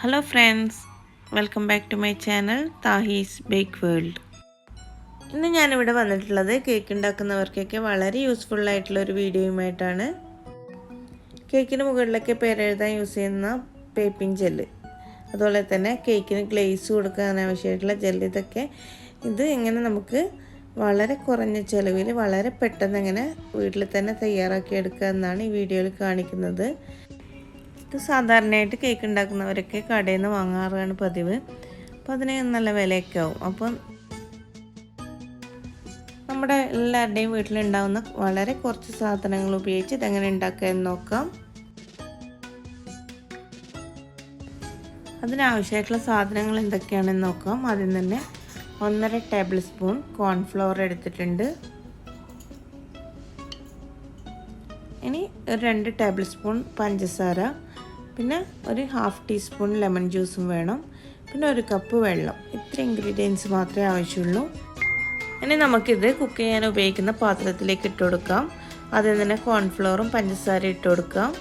Hello friends, welcome back to my channel THAHI'S Bake World. ഇന്ന് ഞാൻ ഇവിടെ വന്നിട്ടുള്ളത് കേക്ക് ഉണ്ടാക്കുന്നവർക്കൊക്കെ വളരെ യൂസ്ഫുൾ ആയിട്ടുള്ള ഒരു വീഡിയോയുമായിട്ടാണ്. കേക്കിന് മുകളിലൊക്കെ പേരെഴുതാൻ യൂസ് ചെയ്യുന്ന പേപ്പിംഗ് ജെല്ല്, അതുപോലെ തന്നെ കേക്കിന് ഗ്ലേസ് കൊടുക്കാൻ ആവശ്യമായിട്ടുള്ള ജെല്ല്, ഇത് എങ്ങനെ നമുക്ക് വളരെ കുറഞ്ഞ ചിലവിൽ വളരെ പെട്ടെന്ന് എങ്ങനെ വീട്ടിൽ തന്നെ തയ്യാറാക്കി എടുക്കുക എന്നാണ് ഈ വീഡിയോയിൽ കാണിക്കുന്നത്. ഇത് സാധാരണയായിട്ട് കേക്ക് ഉണ്ടാക്കുന്നവരൊക്കെ കടയിൽ നിന്ന് വാങ്ങാറാണ് പതിവ്. അപ്പോൾ അതിന് നല്ല വിലയൊക്കെ ആവും. അപ്പം നമ്മുടെ എല്ലാവരുടെയും വീട്ടിലുണ്ടാകുന്ന വളരെ കുറച്ച് സാധനങ്ങൾ ഉപയോഗിച്ച് ഇതെങ്ങനെ ഉണ്ടാക്കുക എന്ന് നോക്കാം. അതിനാവശ്യമായിട്ടുള്ള സാധനങ്ങൾ എന്തൊക്കെയാണെന്ന് നോക്കാം. ആദ്യം തന്നെ 1.5 ടേബിൾ സ്പൂൺ കോൺഫ്ലവർ എടുത്തിട്ടുണ്ട്. ഇനി 2 ടേബിൾ സ്പൂൺ പഞ്ചസാര, പിന്നെ ഒരു 1/2 ടീസ്പൂൺ ലെമൺ ജ്യൂസും വേണം, പിന്നെ 1 കപ്പ് വെള്ളം. ഇത്ര ഇൻഗ്രീഡിയൻസ് മാത്രമേ ആവശ്യമുള്ളൂ. ഇനി നമുക്കിത് കുക്ക് ചെയ്യാൻ ഉപയോഗിക്കുന്ന പാത്രത്തിലേക്ക് ഇട്ട് കൊടുക്കാം. ആദ്യം തന്നെ കോൺഫ്ലവറും പഞ്ചസാര ഇട്ട് കൊടുക്കാം.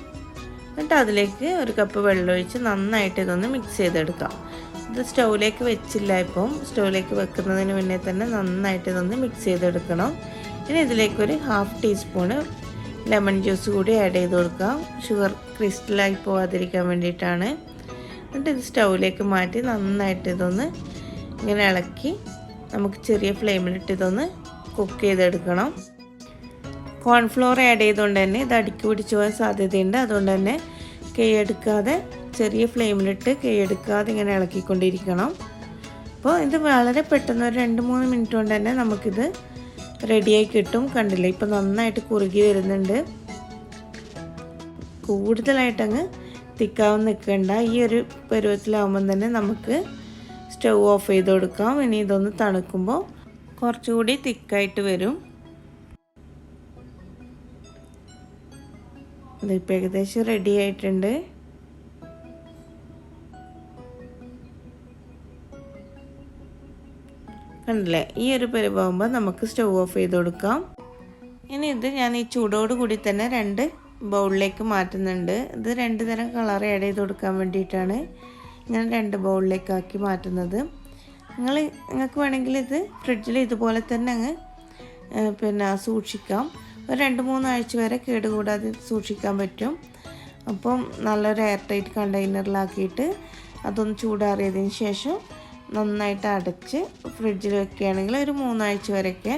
എന്നിട്ട് അതിലേക്ക് 1 കപ്പ് വെള്ളം ഒഴിച്ച് നന്നായിട്ട് ഇതൊന്ന് മിക്സ് ചെയ്തെടുക്കാം. ഇത് സ്റ്റൗവിലേക്ക് വെച്ചില്ല, ഇപ്പം സ്റ്റൗവിലേക്ക് വെക്കുന്നതിന് മുന്നേ തന്നെ നന്നായിട്ട് ഇതൊന്ന് മിക്സ് ചെയ്തെടുക്കണം. ഇനി ഇതിലേക്കൊരു 1/2 ടീസ്പൂണ് ലെമൺ ജ്യൂസ് കൂടി ആഡ് ചെയ്ത് കൊടുക്കാം. ഷുഗർ ക്രിസ്റ്റലായി പോകാതിരിക്കാൻ വേണ്ടിയിട്ടാണ്. എന്നിട്ട് ഇത് സ്റ്റൗവിലേക്ക് മാറ്റി നന്നായിട്ട് ഇതൊന്ന് ഇങ്ങനെ ഇളക്കി നമുക്ക് ചെറിയ ഫ്ലെയിമിലിട്ട് ഇതൊന്ന് കുക്ക് ചെയ്തെടുക്കണം. കോൺഫ്ലോർ ആഡ് ചെയ്തുകൊണ്ട് തന്നെ ഇത് അടുക്കി പിടിച്ചു പോകാൻ സാധ്യതയുണ്ട്. അതുകൊണ്ട് തന്നെ കൈയെടുക്കാതെ ചെറിയ ഫ്ലെയിമിലിട്ട് കൈയെടുക്കാതെ ഇങ്ങനെ ഇളക്കിക്കൊണ്ടിരിക്കണം. അപ്പോൾ ഇത് വളരെ പെട്ടെന്ന് ഒരു 2-3 മിനിറ്റ് കൊണ്ട് തന്നെ നമുക്കിത് റെഡിയായി കിട്ടും. കണ്ടില്ലേ, ഇപ്പോൾ നന്നായിട്ട് കുറുകി വരുന്നുണ്ട്. കൂടുതലായിട്ടങ്ങ് തിക്കാവും നിൽക്കണ്ട. ഈ ഒരു പരുവത്തിലാവുമ്പം തന്നെ നമുക്ക് സ്റ്റൗ ഓഫ് ചെയ്ത് കൊടുക്കാം. ഇനി ഇതൊന്ന് തണുക്കുമ്പോൾ കുറച്ചുകൂടി തിക്കായിട്ട് വരും. ഇതിപ്പോൾ ഏകദേശം റെഡി ആയിട്ടുണ്ട്. കണ്ടില്ലേ, ഈ ഒരു പരുവാകുമ്പോൾ നമുക്ക് സ്റ്റൗ ഓഫ് ചെയ്ത് കൊടുക്കാം. ഇനി ഇത് ഞാൻ ഈ ചൂടോട് കൂടി തന്നെ 2 ബൗളിലേക്ക് മാറ്റുന്നുണ്ട്. ഇത് 2 തരം കളർ ആഡ് ചെയ്ത് കൊടുക്കാൻ വേണ്ടിയിട്ടാണ് ഞാൻ 2 ബൗളിലേക്കാക്കി മാറ്റുന്നത്. നിങ്ങൾക്ക് വേണമെങ്കിൽ ഇത് ഫ്രിഡ്ജിൽ ഇതുപോലെ തന്നെ അങ്ങ് സൂക്ഷിക്കാം. ഒരു 2-3 ആഴ്ച വരെ കേടുകൂടാതെ സൂക്ഷിക്കാൻ പറ്റും. അപ്പം നല്ലൊരു എയർ ടൈറ്റ് കണ്ടെയ്നറിലാക്കിയിട്ട് അതൊന്ന് ചൂടാറിയതിന് ശേഷം നന്നായിട്ട് അടച്ച് ഫ്രിഡ്ജിൽ വെക്കുകയാണെങ്കിൽ ഒരു 3 ആഴ്ച വരെയൊക്കെ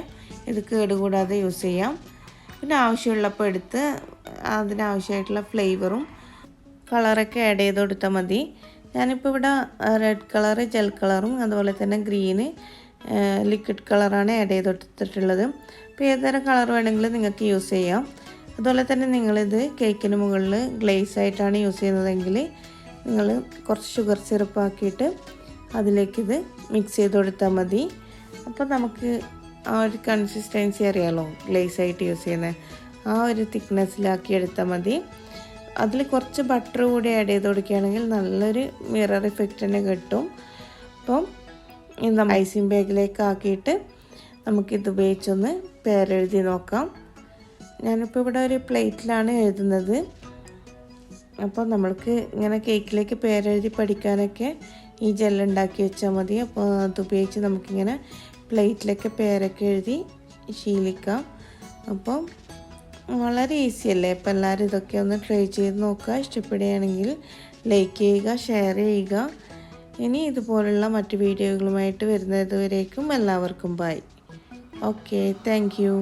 ഇത് കേടുകൂടാതെ യൂസ് ചെയ്യാം. പിന്നെ ആവശ്യമുള്ളപ്പോൾ എടുത്ത് അതിനാവശ്യമായിട്ടുള്ള ഫ്ലേവറും കളറൊക്കെ ആഡ് ചെയ്ത് കൊടുത്താൽ മതി. ഞാനിപ്പോൾ ഇവിടെ റെഡ് കളറ്, ജെൽ കളറും അതുപോലെ തന്നെ ഗ്രീന്, ലിക്വിഡ് കളറാണ് ആഡ് ചെയ്ത് കൊടുത്തിട്ടുള്ളത്. അപ്പോൾ ഏതുതരം കളർ വേണമെങ്കിലും നിങ്ങൾക്ക് യൂസ് ചെയ്യാം. അതുപോലെ തന്നെ നിങ്ങളിത് കേക്കിന് മുകളിൽ ഗ്ലേസ് ആയിട്ടാണ് യൂസ് ചെയ്യുന്നതെങ്കിൽ നിങ്ങൾ കുറച്ച് ഷുഗർ സിറപ്പ് ആക്കിയിട്ട് അതിലേക്കിത് മിക്സ് ചെയ്ത് കൊടുത്താൽ മതി. അപ്പോൾ നമുക്ക് ആ ഒരു കൺസിസ്റ്റൻസി അറിയാമല്ലോ, ഗ്ലേസ് ആയിട്ട് യൂസ് ചെയ്യുന്നത്, ആ ഒരു തിക്നെസ്സിലാക്കി എടുത്താൽ മതി. അതിൽ കുറച്ച് ബട്ടർ കൂടി ആഡ് ചെയ്ത് കൊടുക്കുകയാണെങ്കിൽ നല്ലൊരു മിറർ ഇഫക്റ്റ് തന്നെ കിട്ടും. അപ്പം ഇത് ഐസിങ് ബാഗിലേക്ക് ആക്കിയിട്ട് നമുക്കിത് ഉപയോഗിച്ചൊന്ന് പേരെഴുതി നോക്കാം. ഞാനിപ്പോൾ ഇവിടെ ഒരു പ്ലേറ്റിലാണ് എഴുതുന്നത്. അപ്പോൾ നമ്മൾക്ക് ഇങ്ങനെ കേക്കിലേക്ക് പേരെഴുതി പഠിക്കാനൊക്കെ ഈ ജെല്ലുണ്ടാക്കി വെച്ചാൽ മതി. അപ്പോൾ അതുപയോഗിച്ച് നമുക്കിങ്ങനെ പ്ലേറ്റിലൊക്കെ പേരൊക്കെ എഴുതി ശീലിക്കാം. അപ്പം വളരെ ഈസി അല്ലേ? അപ്പോൾ എല്ലാവരും ഇതൊക്കെ ഒന്ന് ട്രൈ ചെയ്ത് നോക്കുക. ഇഷ്ടപ്പെടുകയാണെങ്കിൽ ലൈക്ക് ചെയ്യുക, ഷെയർ ചെയ്യുക. ഇനി ഇതുപോലുള്ള മറ്റു വീഡിയോകളുമായിട്ട് വരുന്നത് വരേക്കും എല്ലാവർക്കും ബൈ. Okay, thank you.